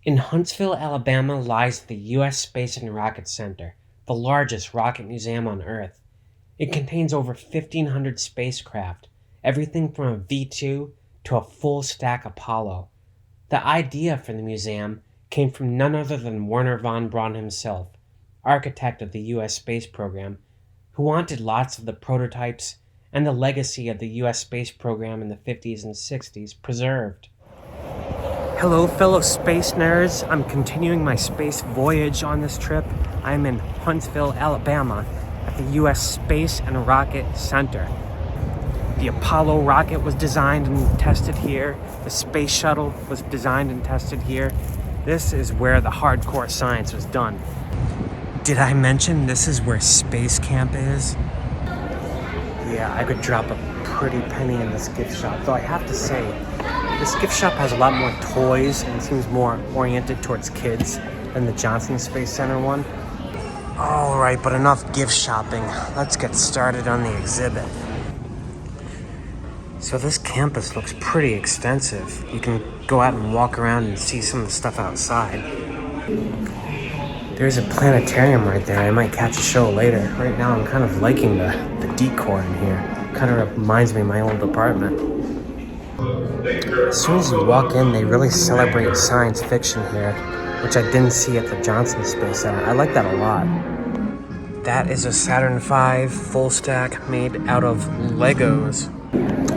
In Huntsville, Alabama lies the U.S. Space and Rocket Center, the largest rocket museum on Earth. It contains over 1,500 spacecraft, everything from a V-2 to a full-stack Apollo. The idea for the museum came from none other than Wernher von Braun himself, architect of the U.S. space program, who wanted lots of the prototypes and the legacy of the U.S. space program in the 50s and 60s preserved. Hello, fellow space nerds. I'm continuing my space voyage on this trip. I'm in Huntsville, Alabama, at the U.S. Space and Rocket Center. The Apollo rocket was designed and tested here. The space shuttle was designed and tested here. This is where the hardcore science was done. Did I mention this is where Space Camp is? Yeah, I could drop a pretty penny in this gift shop, though I have to say, this gift shop has a lot more toys and seems more oriented towards kids than the Johnson Space Center one. Alright, but enough gift shopping. Let's get started on the exhibit. So this campus looks pretty extensive. You can go out and walk around and see some of the stuff outside. There's a planetarium right there. I might catch a show later. Right now I'm kind of liking the decor in here. Kind of reminds me of my old apartment. As soon as you walk in, they really celebrate science fiction here, which I didn't see at the Johnson Space Center. I like that a lot. That is a Saturn V full stack made out of Legos.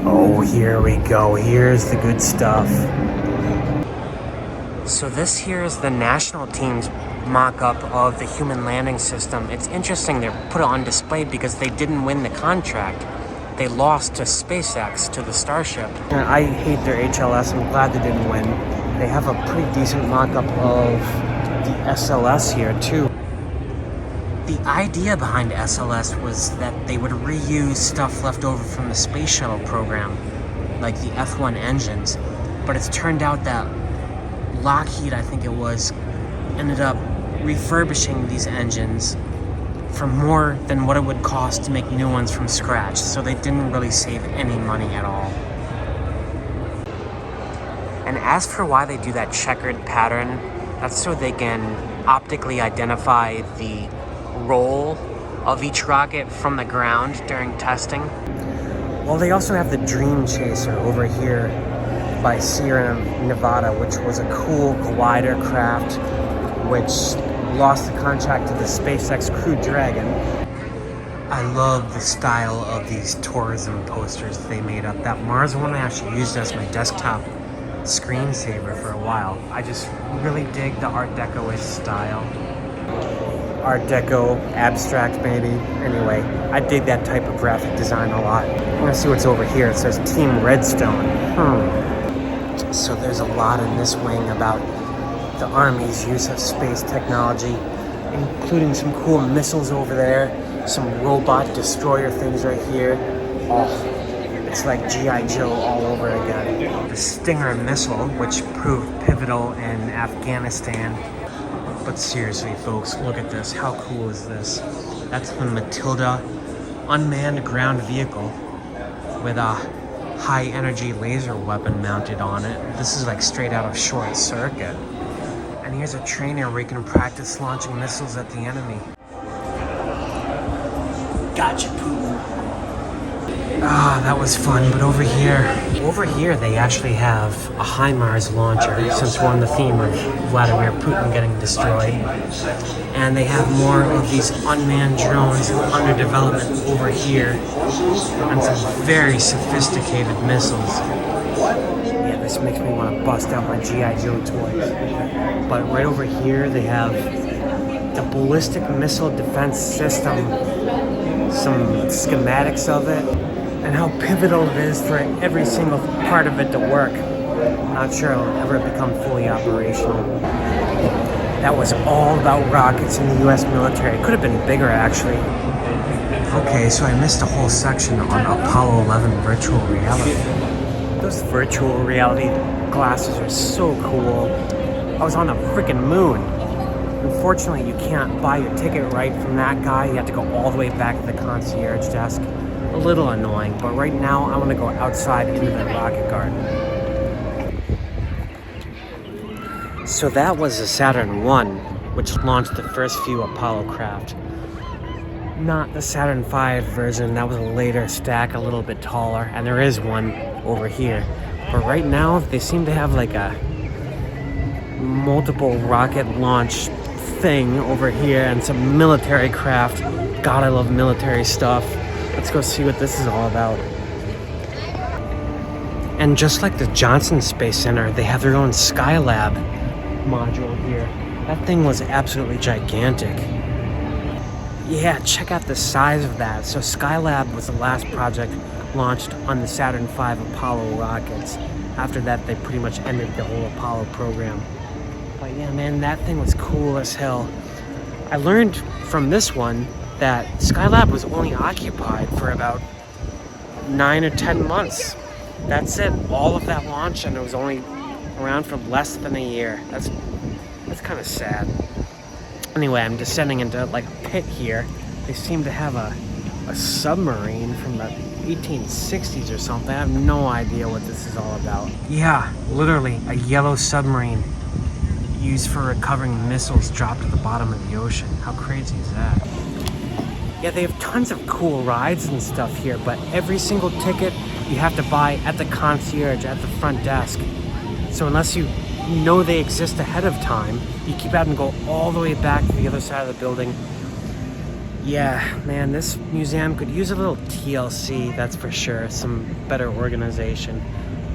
Oh, here we go. Here's the good stuff. So this here is the national team's mock-up of the human landing system. It's interesting they put it on display because they didn't win the contract. They lost to SpaceX, to the Starship. I hate their HLS. I'm glad they didn't win. They have a pretty decent mock-up of the SLS here, too. The idea behind SLS was that they would reuse stuff left over from the space shuttle program, like the F1 engines. But it's turned out that Lockheed, I think it was, ended up refurbishing these engines for more than what it would cost to make new ones from scratch, so they didn't really save any money at all. And as for why they do that checkered pattern, that's so they can optically identify the roll of each rocket from the ground during testing. Well, they also have the Dream Chaser over here by Sierra Nevada, which was a cool glider craft which lost the contract to the SpaceX Crew Dragon. I love the style of these tourism posters they made up. That Mars one I actually used as my desktop screensaver for a while. I just really dig the Art Deco-ish style. Art Deco, abstract maybe. Anyway, I dig that type of graphic design a lot. I want to see what's over here. It says Team Redstone. So there's a lot in this wing about the Army's use of space technology, including some cool missiles over there, some robot destroyer things right here. Oh, it's like G.I. Joe all over again. The Stinger missile, which proved pivotal in Afghanistan. But seriously, folks, look at this. How cool is this? That's the Matilda unmanned ground vehicle with a high-energy laser weapon mounted on it. This is like straight out of Short Circuit. And here's a trainer where you can practice launching missiles at the enemy. Gotcha, Putin. Ah, that was fun, but over here they actually have a HIMARS launcher, since we're on the theme of Vladimir Putin getting destroyed. And they have more of these unmanned drones under development over here, and some very sophisticated missiles. Yeah, this makes me want to bust out my G.I. Joe toys. But right over here they have the ballistic missile defense system, some schematics of it, and how pivotal it is for every single part of it to work. I'm not sure it'll ever become fully operational. That was all about rockets in the U.S. military. It could have been bigger, actually. Okay, so I missed a whole section on Apollo 11 virtual reality. Those virtual reality glasses are so cool. I was on the freaking moon. Unfortunately, you can't buy your ticket right from that guy. You have to go all the way back to the concierge desk. A little annoying, but right now I want to go outside into the rocket garden. So that was the Saturn I, which launched the first few Apollo craft. Not the Saturn V version, that was a later stack, a little bit taller, and there is one over here. But right now, they seem to have like a multiple rocket launch thing over here and some military craft. God, I love military stuff. Let's go see what this is all about. And just like the Johnson Space Center, they have their own Skylab module here. That thing was absolutely gigantic. Yeah, check out the size of that. So Skylab was the last project launched on the Saturn V Apollo rockets. After that, they pretty much ended the whole Apollo program. But yeah, man, that thing was cool as hell. I learned from this one that Skylab was only occupied for about 9 or 10 months. That's it, all of that launch, and it was only around for less than a year. That's kind of sad. Anyway, I'm descending into like a pit here. They seem to have a submarine from the 1860s or something. I have no idea what this is all about. Yeah, literally a yellow submarine used for recovering missiles dropped at the bottom of the ocean. How crazy is that? Yeah, they have tons of cool rides and stuff here, but every single ticket you have to buy at the concierge at the front desk. So unless you know they exist ahead of time, you keep having to go all the way back to the other side of the building. Yeah, man, this museum could use a little TLC, that's for sure, some better organization.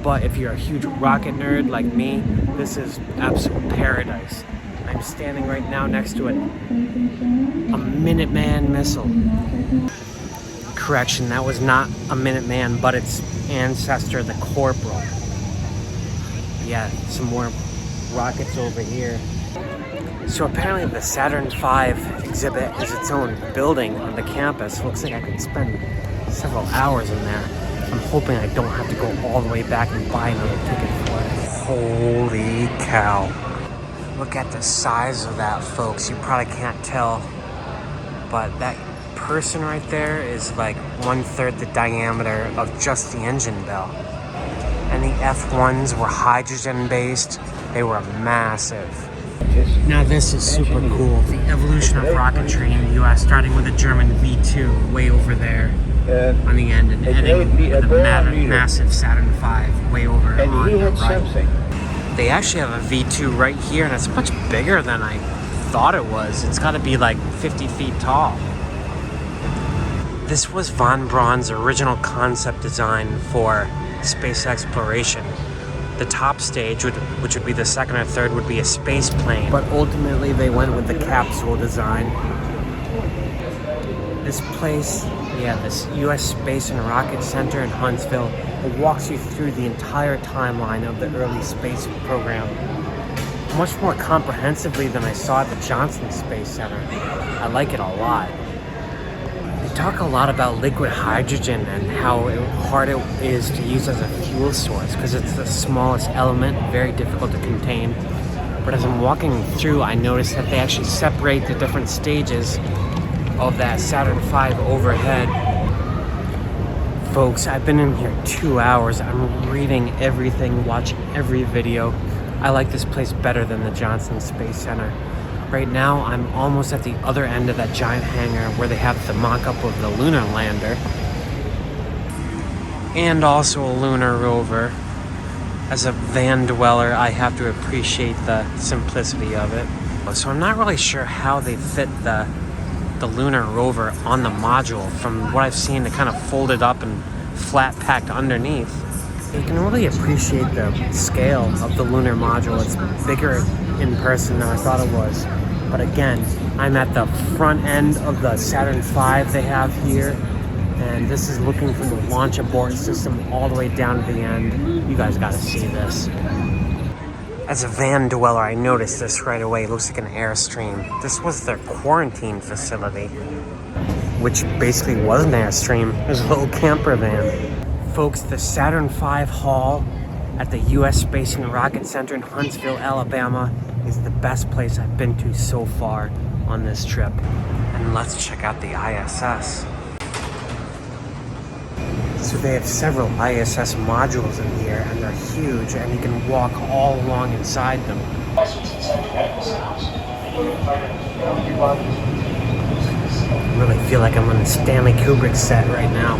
But if you're a huge rocket nerd like me, this is absolute paradise. I'm standing right now next to it. A Minuteman missile. Correction, that was not a Minuteman, but its ancestor, the Corporal. Yeah, some more rockets over here. So apparently the Saturn V exhibit is its own building on the campus. Looks like I could spend several hours in there. I'm hoping I don't have to go all the way back and buy another ticket for it. Holy cow. Look at the size of that, folks. You probably can't tell, but that person right there is like 1/3 the diameter of just the engine bell. And the F1s were hydrogen based. They were massive. Now this is super cool. The evolution of rocketry in the US, starting with a German V2 way over there on the end and ending with a massive Saturn V way over on the right. They actually have a V2 right here, and it's much bigger than I thought it was. It's got to be like 50 feet tall. This was von Braun's original concept design for space exploration. The top stage, which would be the second or third, would be a space plane. But ultimately they went with the capsule design. This place, yeah, this US Space and Rocket Center in Huntsville, it walks you through the entire timeline of the early space program. Much more comprehensively than I saw at the Johnson Space Center. I like it a lot. They talk a lot about liquid hydrogen and how hard it is to use as a fuel source because it's the smallest element, very difficult to contain. But as I'm walking through, I noticed that they actually separate the different stages of that Saturn V overhead. Folks, I've been in here 2 hours. I'm reading everything, watching every video. I like this place better than the Johnson Space Center. Right now, I'm almost at the other end of that giant hangar where they have the mock-up of the lunar lander. And also a lunar rover. As a van dweller, I have to appreciate the simplicity of it. So I'm not really sure how they fit the lunar rover on the module. From what I've seen, they kind of folded up and flat packed underneath. You can really appreciate the scale of the lunar module. It's bigger in person than I thought it was. But again, I'm at the front end of the Saturn V they have here, and this is looking from the launch abort system all the way down to the end. You guys gotta see this. As a van dweller, I noticed this right away. It looks like an Airstream. This was their quarantine facility, which basically was an Airstream. It was a little camper van. Folks, the Saturn V Hall at the US Space and Rocket Center in Huntsville, Alabama is the best place I've been to so far on this trip. And let's check out the ISS. So they have several ISS modules in here, and they're huge, and you can walk all along inside them. I really feel like I'm on a Stanley Kubrick set right now.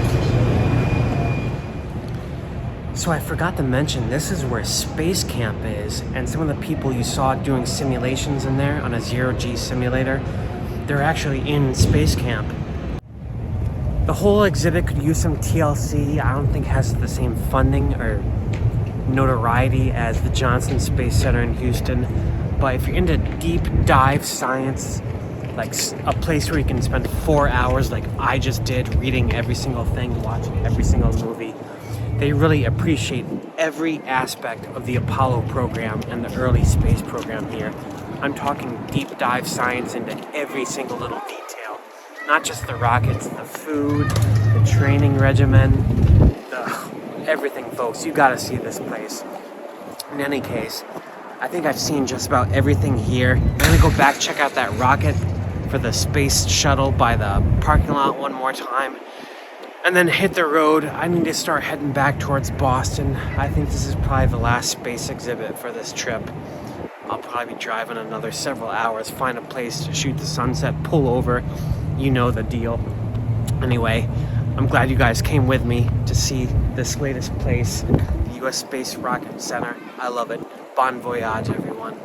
So I forgot to mention, this is where Space Camp is, and some of the people you saw doing simulations in there on a zero-G simulator, they're actually in Space Camp. The whole exhibit could use some TLC. I don't think it has the same funding or notoriety as the Johnson Space Center in Houston, but if you're into deep dive science, like a place where you can spend 4 hours like I just did, reading every single thing, watching every single movie, they really appreciate every aspect of the Apollo program and the early space program here. I'm talking deep dive science into every single little detail. Not just the rockets, the food, the training regimen, everything, folks. You gotta see this place. In any case, I think I've seen just about everything here. I'm gonna go back, check out that rocket for the space shuttle by the parking lot one more time, and then hit the road. I need to start heading back towards Boston. I think this is probably the last space exhibit for this trip. I'll probably be driving another several hours, find a place to shoot the sunset, pull over. You know the deal. Anyway, I'm glad you guys came with me to see this latest place, the U.S. Space Rocket Center. I love it. Bon voyage, everyone.